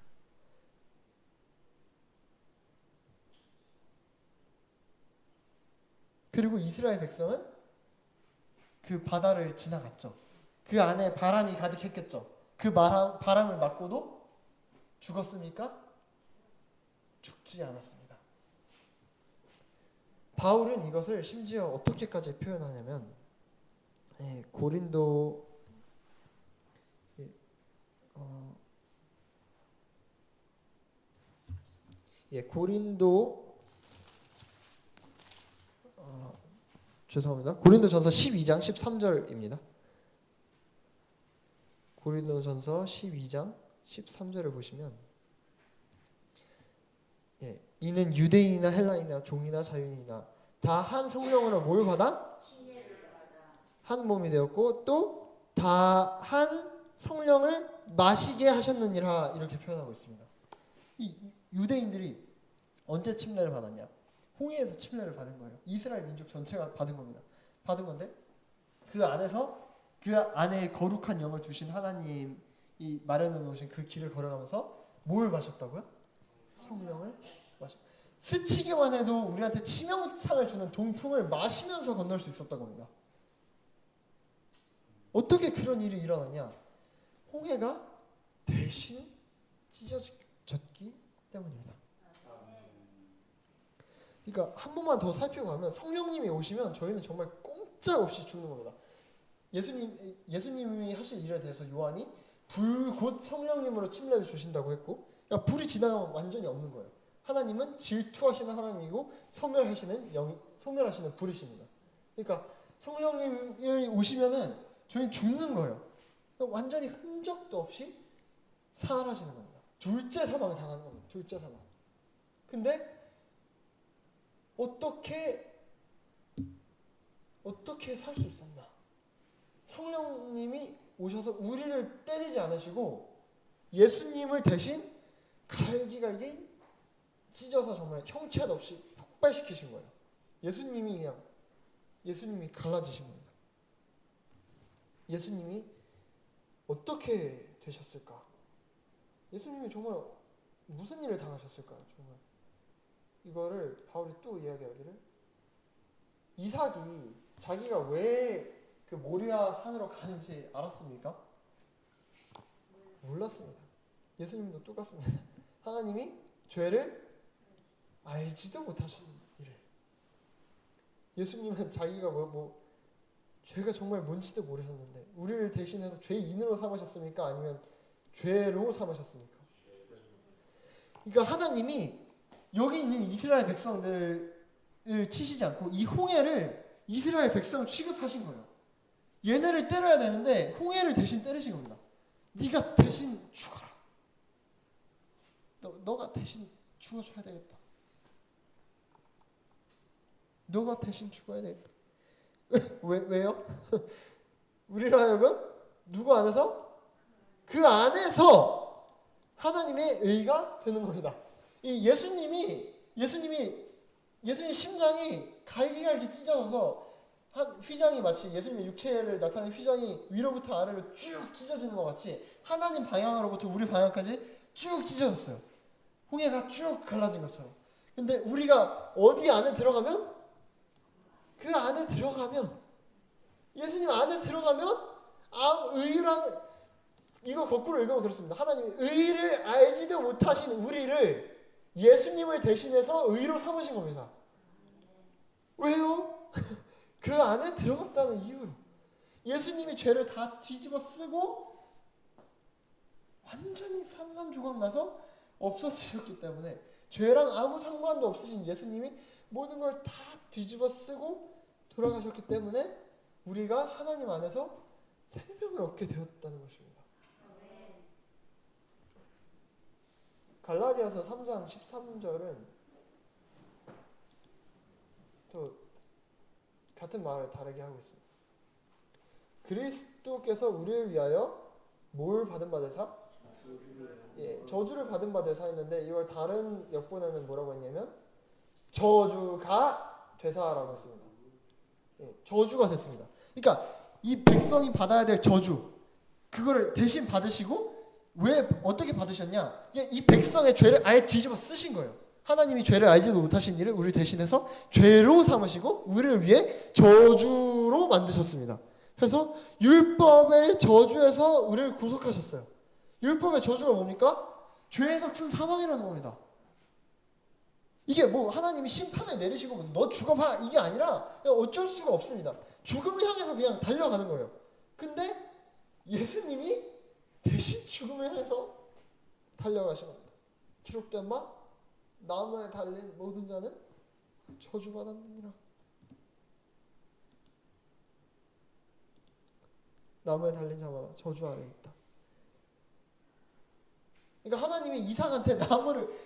그리고 이스라엘 백성은 그 바다를 지나갔죠. 그 안에 바람이 가득했겠죠. 그 바람을 맞고도 죽었습니까? 죽지 않았습니다. 바울은 이것을 심지어 어떻게까지 표현하냐면 고린도 고린도전서 12장 13절입니다. 고린도전서 12장 13절을 보시면 이는 유대인이나 헬라인이나 종이나 자유인이나 다 한 성령으로 뭘 받아? 한 몸이 되었고 또 다 한 성령을 마시게 하셨느니라 이렇게 표현하고 있습니다. 이 유대인들이 언제 침례를 받았냐? 홍해에서 침례를 받은 거예요. 이스라엘 민족 전체가 받은 겁니다. 받은 건데 그 안에 거룩한 영을 두신 하나님이 마련해 놓으신 그 길을 걸어가면서 뭘 마셨다고요? 성령을 마셨. 스치기만 해도 우리한테 치명상을 주는 동풍을 마시면서 건널 수 있었던 겁니다. 어떻게 그런 일이 일어났냐? 홍해가 대신 찢어졌기 때문입니다. 그러니까 한 번만 더 살펴가면 성령님이 오시면 저희는 정말 꼼짝없이 죽는 겁니다. 예수님이 하실 일에 대해서 요한이 불 곧 성령님으로 침례를 주신다고 했고, 그러니까 불이 지나가면 완전히 없는 거예요. 하나님은 질투하시는 하나님이고 소멸하시는 불이십니다. 그러니까 성령님이 오시면은 저희 죽는 거예요. 그러니까 완전히 흔적도 없이 사라지는 겁니다. 둘째 사망을 당하는 겁니다. 둘째 사망. 근데 어떻게 살 수 있었나? 성령님이 오셔서 우리를 때리지 않으시고 예수님을 대신 갈기갈기 찢어서 정말 형체도 없이 폭발시키신 거예요. 예수님이 갈라지신 겁니다. 예수님이 어떻게 되셨을까? 예수님이 정말 무슨 일을 당하셨을까요? 정말 이거를 바울이 또 이야기하기를, 이삭이 자기가 왜 그 모리아 산으로 가는지 알았습니까? 몰랐습니다. 예수님도 똑같습니다. 하나님이 죄를 알지도 못하시는 일을, 예수님은 자기가 죄가 정말 뭔지도 모르셨는데 우리를 대신해서 죄인으로 삼으셨습니까? 아니면 죄로 삼으셨습니까? 그러니까 하나님이 여기 있는 이스라엘 백성들을 치시지 않고 이 홍해를 이스라엘 백성 취급하신 거예요. 얘네를 때려야 되는데 홍해를 대신 때리신 겁니다. 네가 대신 죽어라. 너가 대신 죽어줘야 되겠다. 너가 대신 죽어야 되겠다. 왜요? 우리로 하여금 누구 안에서? 그 안에서 하나님의 의가 되는 겁니다. 이 예수님 심장이 갈기갈기 찢어져서 휘장이 마치 예수님의 육체를 나타내는 휘장이 위로부터 아래로 쭉 찢어지는 것 같이 하나님 방향으로부터 우리 방향까지 쭉 찢어졌어요. 홍해가 쭉 갈라진 것처럼. 근데 우리가 어디 안에 들어가면 그 안에 들어가면 예수님 안에 들어가면 의라는 이거 거꾸로 읽으면 그렇습니다. 하나님이 의를 알지도 못하신 우리를 예수님을 대신해서 의로 삼으신 겁니다. 왜요? 그 안에 들어갔다는 이유로. 예수님이 죄를 다 뒤집어 쓰고 완전히 산산조각 나서 없어지셨기 때문에 죄랑 아무 상관도 없으신 예수님이 모든 걸 다 뒤집어 쓰고 돌아가셨기 때문에 우리가 하나님 안에서 생명을 얻게 되었다는 것입니다. 갈라디아서 3장 13절은 또 같은 말을 다르게 하고 있습니다. 그리스도께서 우리를 위하여 뭘 받은 바 되사? 저주를 받은 바 되사 했는데 이걸 다른 역본에는 뭐라고 했냐면 저주가 되사라고 했습니다. 저주가 됐습니다. 그러니까 이 백성이 받아야 될 저주 그거를 대신 받으시고 왜 어떻게 받으셨냐? 이 백성의 죄를 아예 뒤집어 쓰신 거예요. 하나님이 죄를 알지도 못하신 일을 우리 대신해서 죄로 삼으시고 우리를 위해 저주로 만드셨습니다. 그래서 율법의 저주에서 우리를 구속하셨어요. 율법의 저주가 뭡니까? 죄에서 쓴 사망이라는 겁니다. 이게 뭐 하나님이 심판을 내리시고 너 죽어봐 이게 아니라 어쩔 수가 없습니다. 죽음을 향해서 그냥 달려가는 거예요. 근데 예수님이 대신 죽음을 향해서 달려가신 겁니다. 기록된 바 나무에 달린 모든 자는 저주받았느니라. 나무에 달린 자마다 저주 아래 있다. 그러니까 하나님이 이삭한테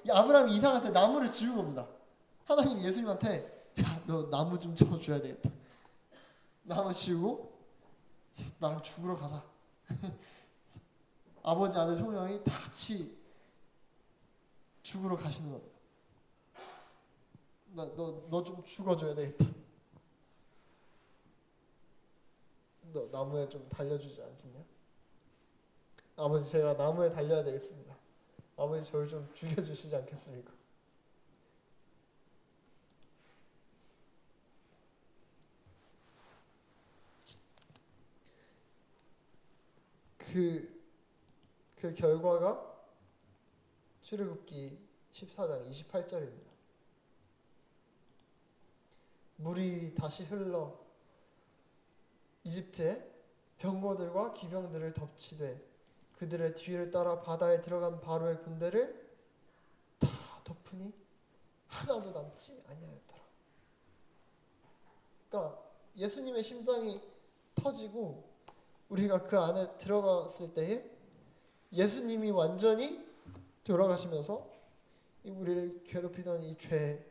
아브라함이 이삭한테 나무를 지운 겁니다. 하나님이 예수님한테 야, 너 나무 좀 쳐줘야 되겠다. 나무 지우고 나랑 죽으러 가자. 아버지 아들 성령이 다 같이 죽으러 가시는 겁니다. 너 좀 죽어줘야 되겠다. 너 나무에 좀 달려주지 않겠냐? 아버지 제가 나무에 달려야 되겠습니다. 아버지 저를 좀 죽여주시지 않겠습니까? 그 결과가 출애굽기 14장 28절입니다. 물이 다시 흘러 이집트의 병거들과 기병들을 덮치되 그들의 뒤를 따라 바다에 들어간 바로의 군대를 다 덮으니 하나도 남지 아니하였더라. 그러니까 예수님의 심장이 터지고 우리가 그 안에 들어갔을 때에 예수님이 완전히 돌아가시면서 우리를 괴롭히던 이 죄,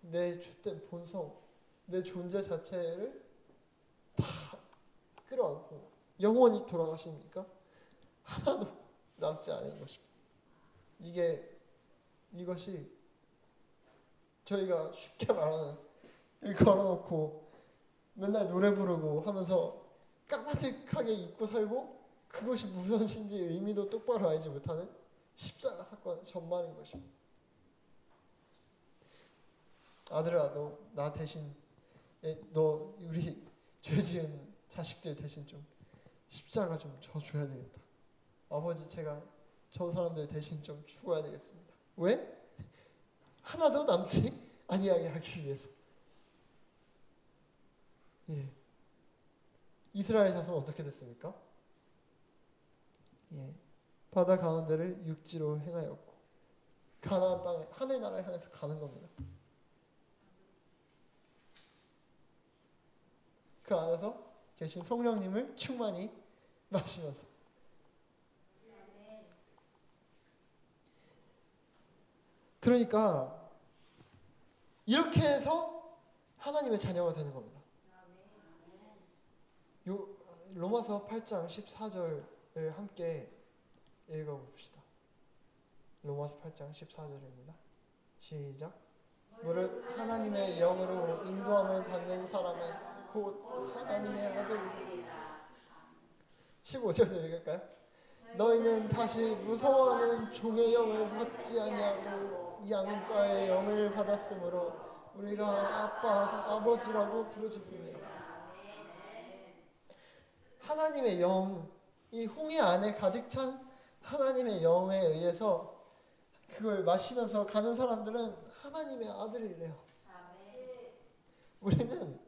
내 죄된 본성, 내 존재 자체를 다 끌어안고 영원히 돌아가시니까 하나도 남지 않은 것입니다. 이것이 저희가 쉽게 말하는 걸어놓고 맨날 노래 부르고 하면서 까마득하게 잊고 살고 그것이 무엇인지 의미도 똑바로 알지 못하는 십자가 사건의 전말인 것입니다. 아들아, 너 나 대신 너 우리 죄 지은 자식들 대신 좀 십자가 좀 져줘야 되겠다. 아버지 제가 저 사람들 대신 좀 죽어야 되겠습니다. 왜? 하나도 남지 아니하게 하기 위해서. 예. 이스라엘 자손은 어떻게 됐습니까? 예. 바다 가운데를 육지로 행하였고 가나안 땅에 하늘 나라를 향해서 가는 겁니다. 그 안에서 계신 성령님을 충만히 마시면서 그러니까 이렇게 해서 하나님의 자녀가 되는 겁니다. 로마서 8장 14절을 함께 읽어봅시다. 로마서 8장 14절입니다. 시작. 무릇 하나님의 영으로 인도함을 받는 사람은 곧 하나님의 아들이라. 15절 읽을까요? 너희는 다시 무서워하는 종의 영을 받지 아니하고 양자의 영을 받았으므로 우리가 아빠 아버지라고 부르짖느니라. 하나님의 영, 이 홍해 안에 가득 찬 하나님의 영에 의해서 그걸 마시면서 가는 사람들은 하나님의 아들이래요. 우리는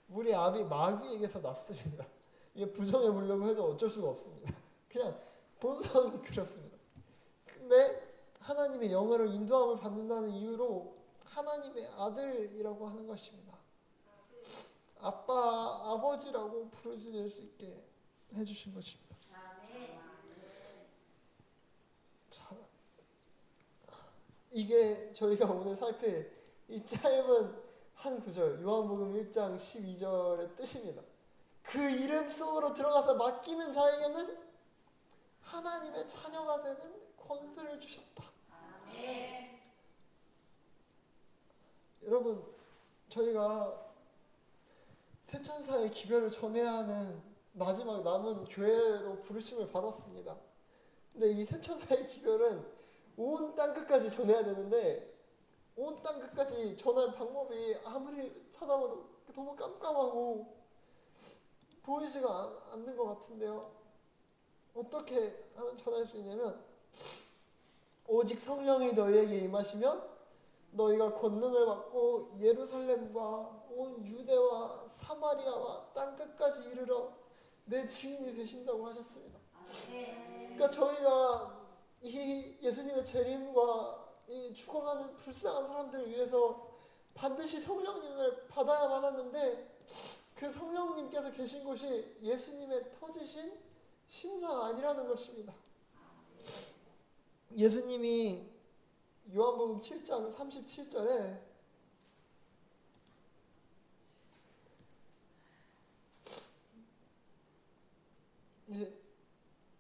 우리 아비 마귀에게서 났습니다. 이게 부정해 보려고 해도 어쩔 수가 없습니다. 그냥 본성이 그렇습니다. 근데 하나님의 영으로 인도함을 받는다는 이유로 하나님의 아들이라고 하는 것입니다. 아빠, 아버지라고 부르짖을 수 있게 해주신 것입니다. 자, 이게 저희가 오늘 살필 이 짧은 한 구절, 요한복음 1장 12절의 뜻입니다. 그 이름 속으로 들어가서 맡기는 자에게는 하나님의 자녀가 되는 권세를 주셨다. 여러분, 저희가 새천사의 기별을 전해야 하는 마지막 남은 교회로 부르심을 받았습니다. 근데 이 새천사의 기별은 온 땅끝까지 전해야 되는데 온 땅끝까지 전할 방법이 아무리 찾아봐도 너무 깜깜하고 보이지가 않는 것 같은데요. 어떻게 하면 전할 수 있냐면 오직 성령이 너희에게 임하시면 너희가 권능을 받고 예루살렘과 온 유대와 사마리아와 땅끝까지 이르러 내 증인이 되신다고 하셨습니다. 그러니까 저희가 이 예수님의 재림과 이 죽어가는 불쌍한 사람들을 위해서 반드시 성령님을 받아야만 하는데 그 성령님께서 계신 곳이 예수님의 터지신 심장 아니라는 것입니다. 예수님이 요한복음 7장 37절에 이제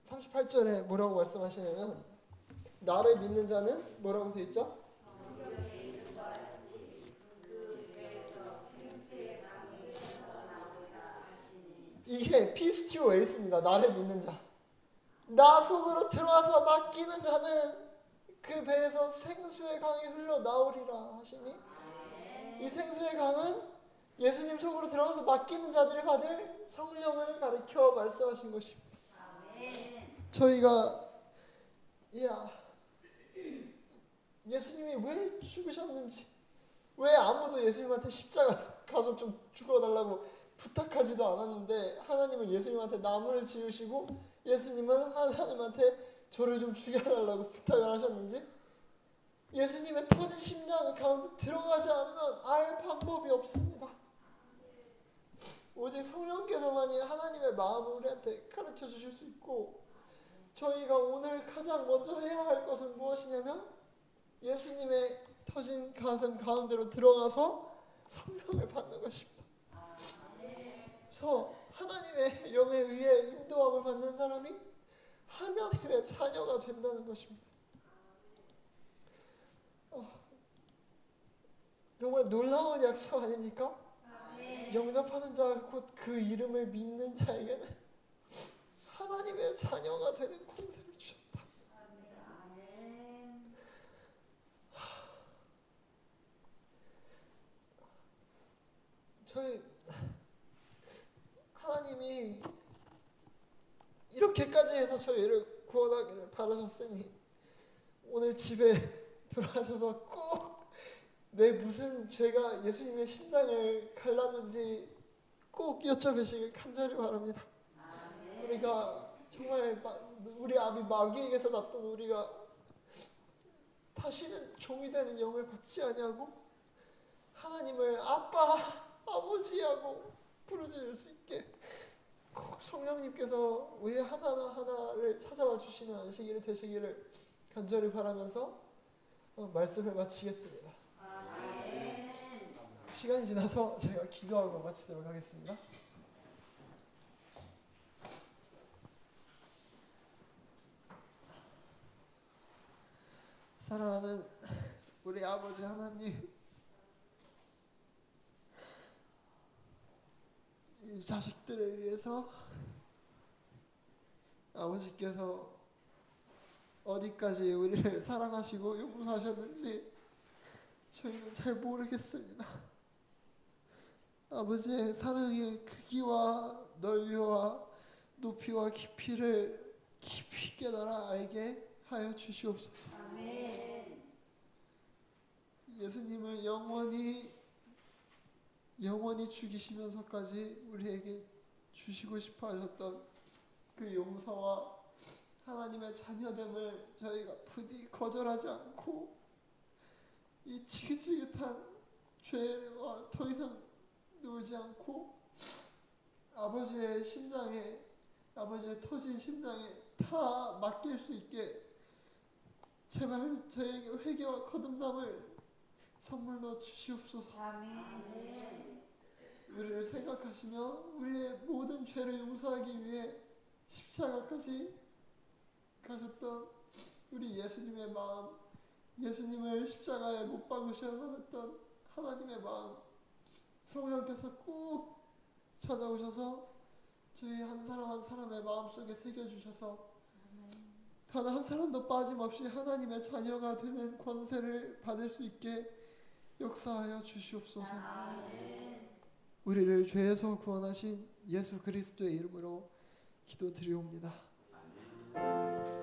38절에 뭐라고 말씀하시냐면 나를 믿는 자는 뭐라고 되어 있죠? 이게 피스티오 에이스입니다. 나를 믿는 자. 나 속으로 들어와서 맡기는 자는 그 배에서 생수의 강이 흘러나오리라 하시니 이 생수의 강은 예수님 속으로 들어가서 맡기는 자들이 받을 성령을 가리켜 말씀하신 것입니다. 저희가 예수님이 왜 죽으셨는지, 왜 아무도 예수님한테 십자가 가서 좀 죽어달라고 부탁하지도 않았는데 하나님은 예수님한테 나무를 지으시고 예수님은 하나님한테 저를 좀 죽여달라고 부탁을 하셨는지 예수님의 터진 심장 가운데 들어가지 않으면 알 방법이 없습니다. 오직 성령께서만이 하나님의 마음을 우리한테 가르쳐 주실 수 있고 저희가 오늘 가장 먼저 해야 할 것은 무엇이냐면 예수님의 터진 가슴 가운데로 들어가서 성령을 받는 것입니다. 그래서 하나님의 영에 의해 인도함을 받는 사람이 하나님의 자녀가 된다는 것입니다. 정말 놀라운 약속 아닙니까? 영접하는 자 곧 그 이름을 믿는 자에게는 하나님의 자녀가 되는 권세를 주셨다. 저희 하나님이 이렇게까지 해서 저희를 구원하기를 바라셨으니 오늘 집에 돌아가셔서 꼭 내 무슨 죄가 예수님의 심장을 갈랐는지 꼭 여쭤보시길 간절히 바랍니다. 우리가 정말 우리 아비 마귀에게서 났던 우리가 다시는 종이 되는 영을 받지 아니하고 하나님을 아빠, 아버지하고 부르짖을 수 있게 꼭 성령님께서 우리 하나하나를 찾아와 주시는 안식일이 되시기를 간절히 바라면서 말씀을 마치겠습니다. 시간이 지나서 제가 기도하고 마치도록 하겠습니다. 사랑하는 우리 아버지 하나님, 이 자식들을 위해서 아버지께서 어디까지 우리를 사랑하시고 용서하셨는지 저희는 잘 모르겠습니다. 아버지의 사랑의 크기와 넓이와 높이와 깊이를 깊이 깨달아 알게 하여 주시옵소서. 아멘. 예수님을 영원히 죽이시면서까지 우리에게 주시고 싶어 하셨던 그 용서와 하나님의 자녀됨을 저희가 부디 거절하지 않고 이 지긋지긋한 죄와 더 이상 놀지 않고 아버지의 심장에, 아버지의 터진 심장에 다 맡길 수 있게 제발 저에게 회개와 거듭남을 선물로 주시옵소서. 아멘. 우리를 생각하시며 우리의 모든 죄를 용서하기 위해 십자가까지 가셨던 우리 예수님의 마음, 예수님을 십자가에 못 박으셔야 받았던 하나님의 마음, 성령께서 꼭 찾아오셔서 저희 한 사람 한 사람의 마음속에 새겨주셔서 단 한 사람도 빠짐없이 하나님의 자녀가 되는 권세를 받을 수 있게 역사하여 주시옵소서. 아멘. 우리를 죄에서 구원하신 예수 그리스도의 이름으로 기도드리옵니다. 아멘.